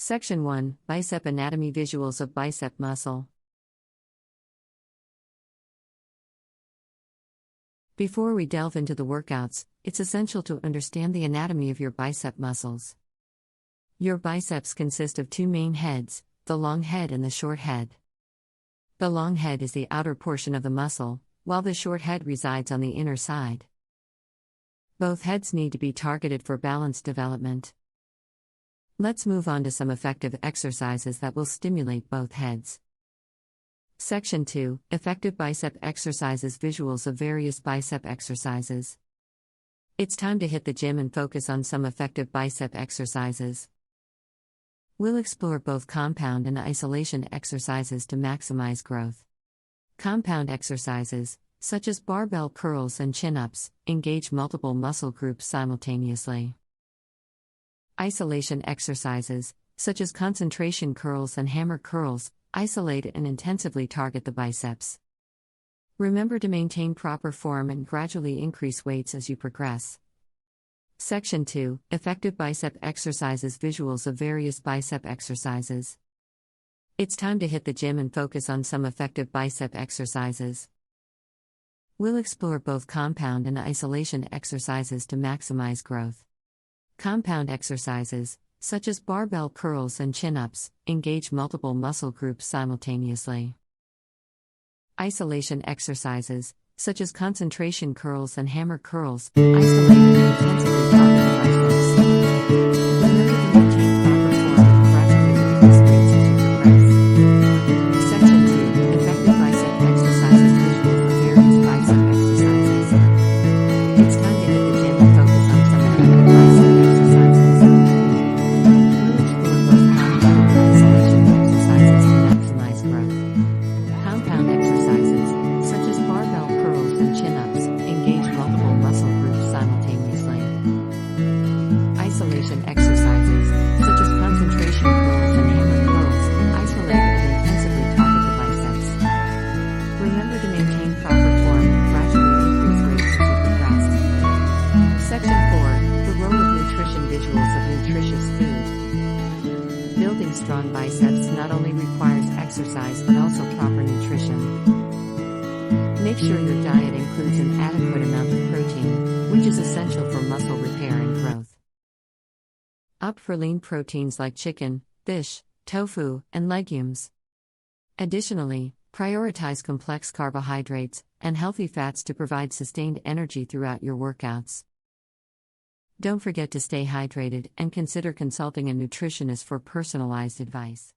Section 1 Bicep Anatomy Visuals of Bicep Muscle. Before we delve into the workouts, it's essential to understand the anatomy of your bicep muscles. Your biceps consist of two main heads, the long head and the short head. The long head is the outer portion of the muscle, while the short head resides on the inner side. Both heads need to be targeted for balanced development. Let's move on to some effective exercises that will stimulate both heads. Section 2 Effective Bicep Exercises Visuals of Various Bicep Exercises. It's time to hit the gym and focus on some effective bicep exercises. We'll explore both compound and isolation exercises to maximize growth. Compound exercises, such as barbell curls and chin-ups, engage multiple muscle groups simultaneously. Isolation exercises, such as concentration curls and hammer curls, isolate and intensively target the biceps. Remember to maintain proper form and gradually increase weights as you progress. Section 2 Effective Bicep Exercises Visuals of Various Bicep Exercises. It's time to hit the gym and focus on some effective bicep exercises. We'll explore both compound and isolation exercises to maximize growth. Compound exercises, such as barbell curls and chin-ups, engage multiple muscle groups simultaneously. Isolation exercises, such as concentration curls and hammer curls, isolate and intensively target the biceps. Remember to maintain proper form and gradually increase weights as you progress. Section 2 Effective Bicep Exercises Visuals of Various Bicep Exercises. It's time to hit the gym and focus on some effective bicep exercises. We'll explore both compound and isolation exercises to maximize growth. Compound exercises, such as barbell curls and chin-ups, engage multiple muscle groups simultaneously. Isolation exercises, such as concentration curls and hammer curls, isolate and intensively target the biceps. Remember to maintain proper form and gradually increase weights as you progress. Section 4 The Role of Nutrition Visuals of Nutritious Food. Building strong biceps not only requires exercise but also proper nutrition. Make sure your diet includes an adequate amount of protein, which is essential for muscle repair and growth. Opt for lean proteins like chicken, fish, tofu, and legumes. Additionally, prioritize complex carbohydrates and healthy fats to provide sustained energy throughout your workouts. Don't forget to stay hydrated and consider consulting a nutritionist for personalized advice.